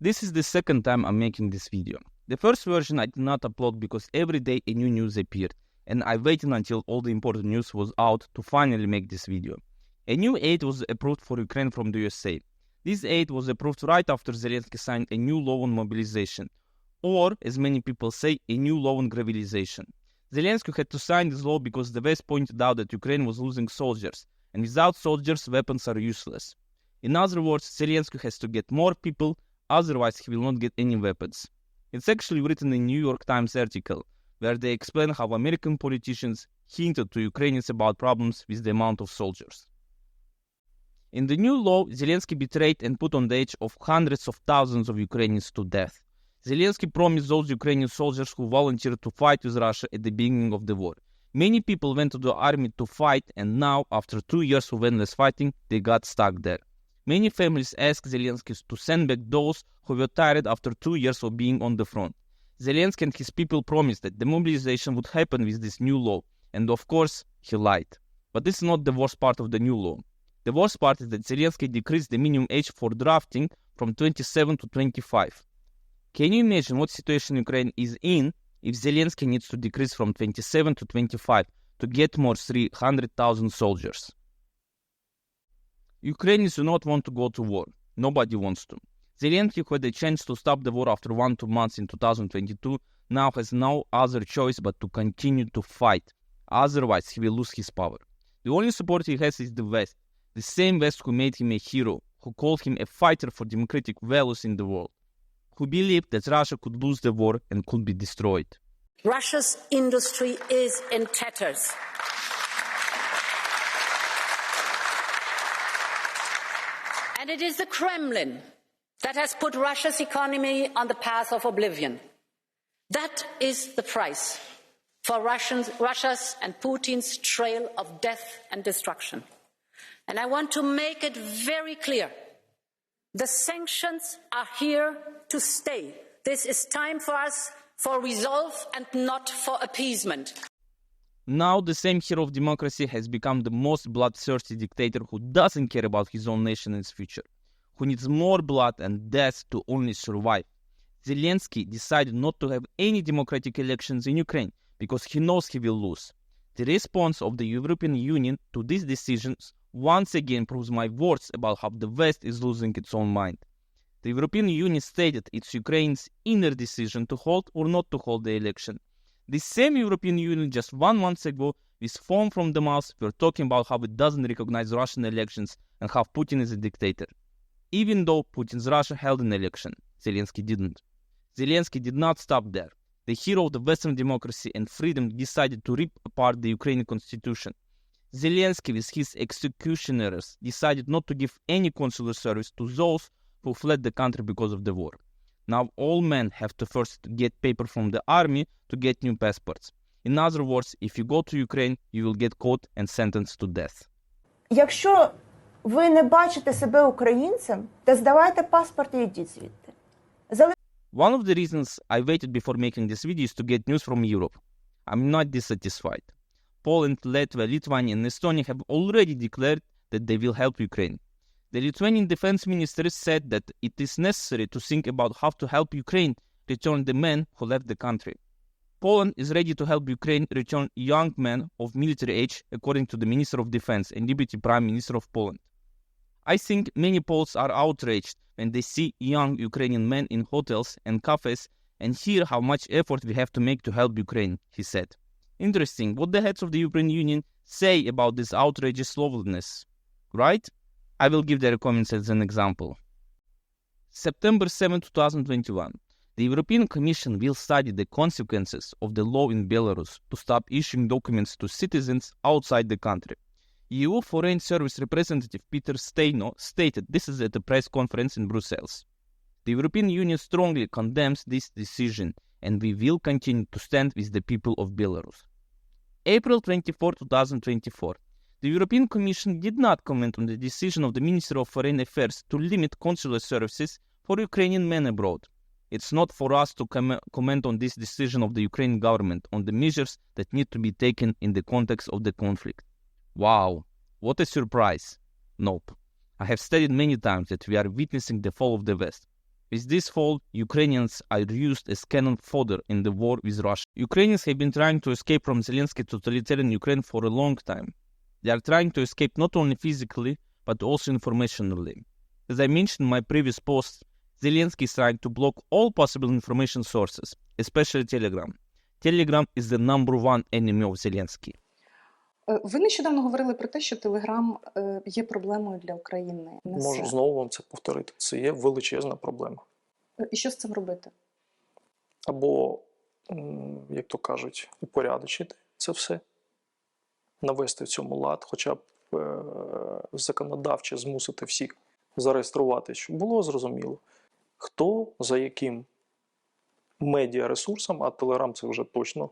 This is the second time I'm making this video. The first version I did not upload because every day a new news appeared, and I waited until all the important news was out to finally make this video. A new aid was approved for Ukraine from the USA. This aid was approved right after Zelensky signed a new law on mobilization, or, as many people say, a new law on gravilization. Zelensky had to sign this law because the West pointed out that Ukraine was losing soldiers, and without soldiers, weapons are useless. In other words, Zelensky has to get more people, otherwise he will not get any weapons. It's actually written in a New York Times article, where they explain how American politicians hinted to Ukrainians about problems with the amount of soldiers. In the new law, Zelensky betrayed and put on the edge of hundreds of thousands of Ukrainians to death. Zelensky promised those Ukrainian soldiers who volunteered to fight with Russia at the beginning of the war. Many people went to the army to fight, and now, after 2 years of endless fighting, they got stuck there. Many families asked Zelensky to send back those who were tired after 2 years of being on the front. Zelensky and his people promised that the mobilization would happen with this new law, and of course, he lied. But this is not the worst part of the new law. The worst part is that Zelensky decreased the minimum age for drafting from 27 to 25. Can you imagine what situation Ukraine is in if Zelensky needs to decrease from 27 to 25 to get more 300,000 soldiers? Ukrainians do not want to go to war. Nobody wants to. Zelensky, who had a chance to stop the war after 1-2 months in 2022, now has no other choice but to continue to fight. Otherwise, he will lose his power. The only support he has is the West. The same West who made him a hero, who called him a fighter for democratic values in the world, who believed that Russia could lose the war and could be destroyed. Russia's industry is in tatters. And it is the Kremlin that has put Russia's economy on the path of oblivion. That is the price for Russia's and Putin's trail of death and destruction. And I want to make it very clear. The sanctions are here to stay. This is time for us for resolve and not for appeasement. Now the same hero of democracy has become the most bloodthirsty dictator who doesn't care about his own nation and its future, who needs more blood and death to only survive. Zelensky decided not to have any democratic elections in Ukraine because he knows he will lose. The response of the European Union to these decisions once again proves my words about how the West is losing its own mind. The European Union stated it's Ukraine's inner decision to hold or not to hold the election. The same European Union just 1 month ago, with foam from the mouth, were talking about how it doesn't recognize Russian elections and how Putin is a dictator. Even though Putin's Russia held an election, Zelensky didn't. Zelensky did not stop there. The hero of the Western democracy and freedom decided to rip apart the Ukrainian constitution. Zelensky, with his executioners, decided not to give any consular service to those who fled the country because of the war. Now all men have to first get paper from the army to get new passports. In other words, if you go to Ukraine, you will get caught and sentenced to death. Якщо ви не бачите себе українцем, то здавайте паспорт і йдіть звідти. One of the reasons I waited before making this video is to get news from Europe. I'm not dissatisfied. Poland, Latvia, Lithuania and Estonia have already declared that they will help Ukraine. The Lithuanian defense minister said that it is necessary to think about how to help Ukraine return the men who left the country. Poland is ready to help Ukraine return young men of military age, according to the Minister of Defense and Deputy Prime Minister of Poland. I think many Poles are outraged when they see young Ukrainian men in hotels and cafes and hear how much effort we have to make to help Ukraine, he said. Interesting what the heads of the European Union say about this outrageous lawlessness, right? I will give their comments as an example. September 7, 2021. The European Commission will study the consequences of the law in Belarus to stop issuing documents to citizens outside the country. EU Foreign Service representative Peter Steino stated this is at a press conference in Brussels. The European Union strongly condemns this decision, and we will continue to stand with the people of Belarus. April 24, 2024. The European Commission did not comment on the decision of the Minister of Foreign Affairs to limit consular services for Ukrainian men abroad. It's not for us to comment on this decision of the Ukrainian government on the measures that need to be taken in the context of the conflict. Wow, what a surprise. Nope. I have stated many times that we are witnessing the fall of the West. With this fall, Ukrainians are used as cannon fodder in the war with Russia. Ukrainians have been trying to escape from Zelensky totalitarian Ukraine for a long time. They are trying to escape not only physically, but also informationally. As I mentioned in my previous post, Zelensky is trying to block all possible information sources, especially Telegram. Telegram is the number one enemy of Zelensky. Ви нещодавно говорили про те, що Телеграм є проблемою для України. Можу знову вам це повторити. Це є величезна проблема. І що з цим робити? Або, як то кажуть, упорядочити це все, навести в цьому лад, хоча б законодавчо змусити всіх зареєструвати, щоб було зрозуміло, хто за яким медіаресурсом, а Телеграм це вже точно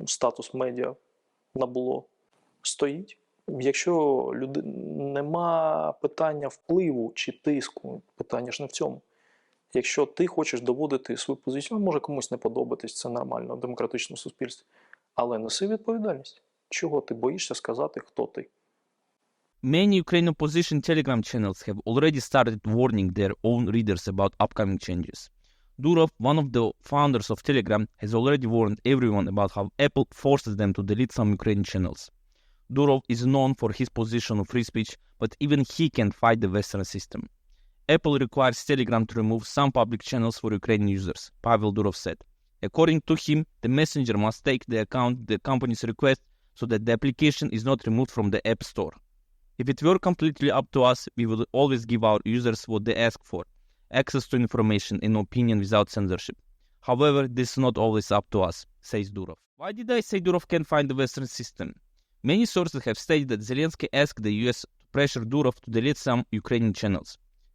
статус медіа набуло, стоїть. Якщо нема питання впливу чи тиску, питання ж не в цьому. Якщо ти хочеш доводити свою позицію, може комусь не подобатись, це нормально в демократичному суспільстві, але неси відповідальність. Чого ти боїшся сказати, хто ти? Many Ukrainian opposition Telegram channels have already started warning their own readers about upcoming changes. Durov, one of the founders of Telegram, has already warned everyone about how Apple forces them to delete some Ukrainian channels. Durov is known for his position of free speech, but even he can fight the Western system. Apple requires Telegram to remove some public channels for Ukrainian users, Pavel Durov said. According to him, the messenger must take into account the company's request so that the application is not removed from the App Store. If it were completely up to us, we would always give our users what they ask for, access to information and opinion without censorship. However, this is not always up to us, says Durov. Why did I say Durov can find the Western system? Many sources have stated that Zelensky asked the US to pressure Durov to delete some Ukrainian channels.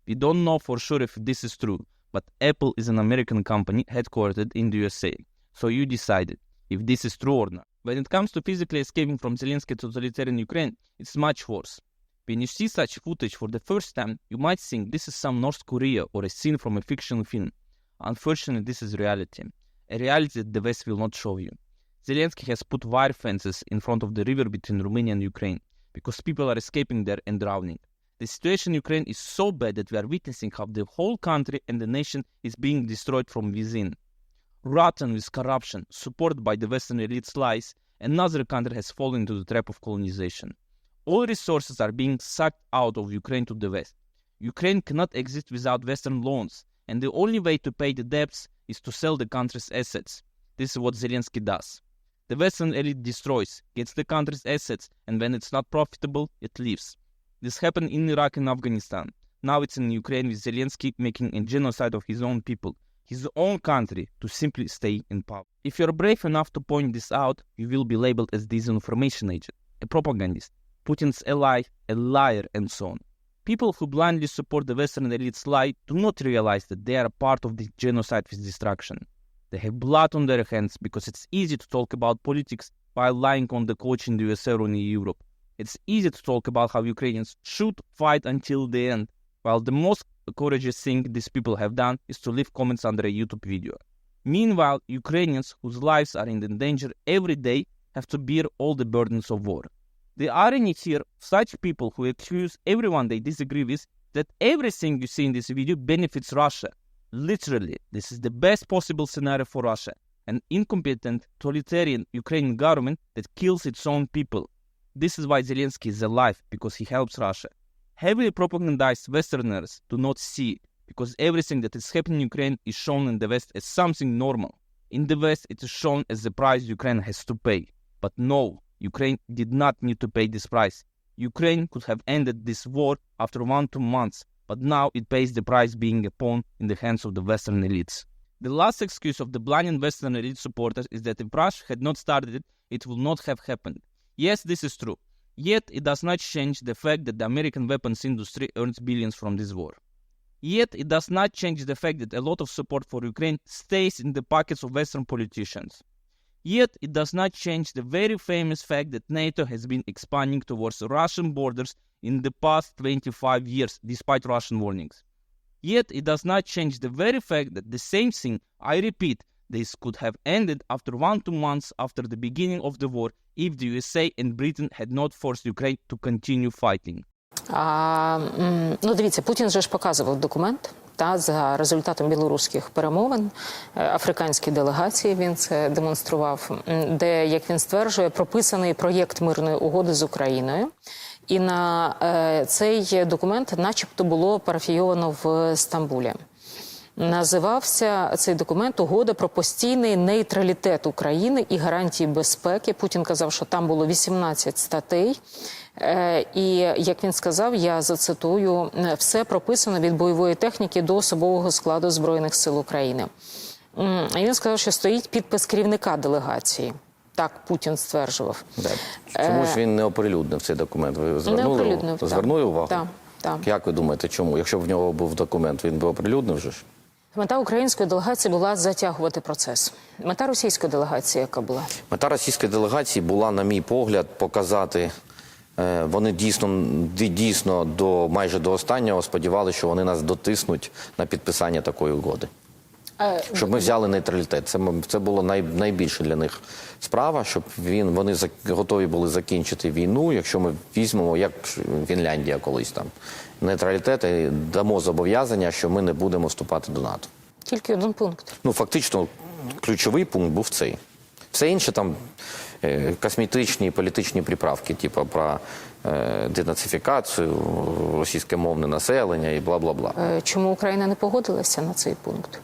We don't know for sure if this is true, but Apple is an American company headquartered in the USA, so you decided if this is true or not. When it comes to physically escaping from Zelensky totalitarian Ukraine, it's much worse. When you see such footage for the first time, you might think this is some North Korea or a scene from a fictional film. Unfortunately, this is reality. A reality that the West will not show you. Zelensky has put wire fences in front of the river between Romania and Ukraine because people are escaping there and drowning. The situation in Ukraine is so bad that we are witnessing how the whole country and the nation is being destroyed from within. Rotten with corruption, supported by the Western elite's lies, another country has fallen into the trap of colonization. All resources are being sucked out of Ukraine to the West. Ukraine cannot exist without Western loans, and the only way to pay the debts is to sell the country's assets. This is what Zelensky does. The Western elite destroys, gets the country's assets, and when it's not profitable, it leaves. This happened in Iraq and Afghanistan. Now it's in Ukraine with Zelensky making a genocide of his own people, his own country, to simply stay in power. If you're brave enough to point this out, you will be labeled as disinformation agent, a propagandist, Putin's ally, a liar, and so on. People who blindly support the Western elite's lie do not realize that they are a part of this genocide with destruction. They have blood on their hands because it's easy to talk about politics while lying on the couch in the USA or in Europe. It's easy to talk about how Ukrainians should fight until the end, while the most courageous thing these people have done is to leave comments under a YouTube video. Meanwhile, Ukrainians whose lives are in danger every day have to bear all the burdens of war. The irony here, such people who accuse everyone they disagree with that everything you see in this video benefits Russia. Literally, this is the best possible scenario for Russia, an incompetent, totalitarian Ukrainian government that kills its own people. This is why Zelensky is alive, because he helps Russia. Heavily propagandized Westerners do not see it, because everything that is happening in Ukraine is shown in the West as something normal. In the West, it is shown as the price Ukraine has to pay. But no, Ukraine did not need to pay this price. Ukraine could have ended this war after 1-2 months, but now it pays the price being a pawn in the hands of the Western elites. The last excuse of the blind Western elite supporters is that if Russia had not started it, it would not have happened. Yes, this is true. Yet, it does not change the fact that the American weapons industry earns billions from this war. Yet, it does not change the fact that a lot of support for Ukraine stays in the pockets of Western politicians. Yet, it does not change the very famous fact that NATO has been expanding towards Russian borders in the past 25 years, despite Russian warnings. Yet, it does not change the very fact that the same thing, I repeat, this could have ended after 1-2 months after the beginning of the war if the USA and Britain had not forced Ukraine to continue fighting. Дивіться, Путін же ж показував документ, та за результатом білоруських перемовин, африканській делегації він це демонстрував, де, як він стверджує, прописаний проєкт мирної угоди з Україною. І на цей документ начебто було парафійовано в Стамбулі. Називався цей документ «Угода про постійний нейтралітет України і гарантії безпеки». Путін казав, що там було 18 статей. І, як він сказав, я зацитую, все прописано від бойової техніки до особового складу Збройних сил України. І він сказав, що стоїть підпис керівника делегації. Так Путін стверджував. Чомусь він не оприлюднив цей документ. Ви звернули увагу? Так. Як ви думаєте, чому? Якщо б в нього був документ, він би оприлюднив же ж? Мета української делегації була затягувати процес. Мета російської делегації яка була? Мета російської делегації була, на мій погляд, показати, вони дійсно майже до останнього сподівалися, що вони нас дотиснуть на підписання такої угоди. Щоб ми взяли нейтралітет. Це було найбільше для них справа, щоб вони готові були закінчити війну, якщо ми візьмемо, як Фінляндія колись там, нейтралітет і дамо зобов'язання, що ми не будемо вступати до НАТО. Тільки один пункт. Фактично, ключовий пункт був цей. Все інше там косметичні політичні приправки, типу про денацифікацію, російськомовне населення і бла-бла-бла. Чому Україна не погодилася на цей пункт?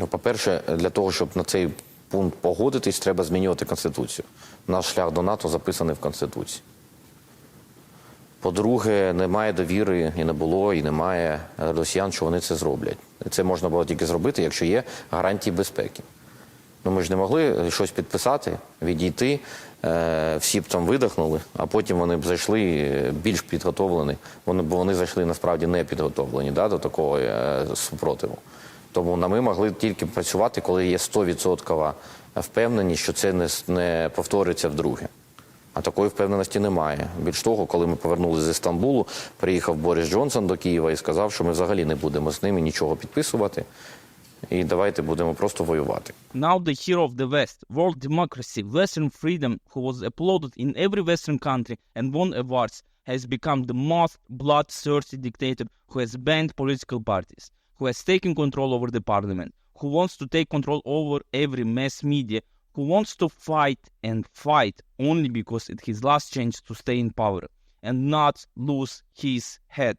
По-перше, для того, щоб на цей пункт погодитись, треба змінювати Конституцію. Наш шлях до НАТО записаний в Конституції. По-друге, немає довіри, і не було, і немає росіян, що вони це зроблять. Це можна було тільки зробити, якщо є гарантії безпеки. Ми ж не могли щось підписати, відійти, всі б там видихнули, а потім вони б зайшли більш підготовлені, бо вони зайшли насправді не підготовлені до такого супротиву. Тому ми могли тільки працювати, коли є 100% впевненість, що це не повториться вдруге. А такої впевненості немає. Більш того, коли ми повернулися зі Стамбулу, приїхав Борис Джонсон до Києва і сказав, що ми взагалі не будемо з ними нічого підписувати. І давайте будемо просто воювати. Now the hero of the West, world democracy, Western freedom, who was applauded in every Western country and won awards, has become the most bloodthirsty dictator who has banned political parties, who has taken control over the parliament, who wants to take control over every mass media, who wants to fight and fight only because it's his last chance to stay in power and not lose his head.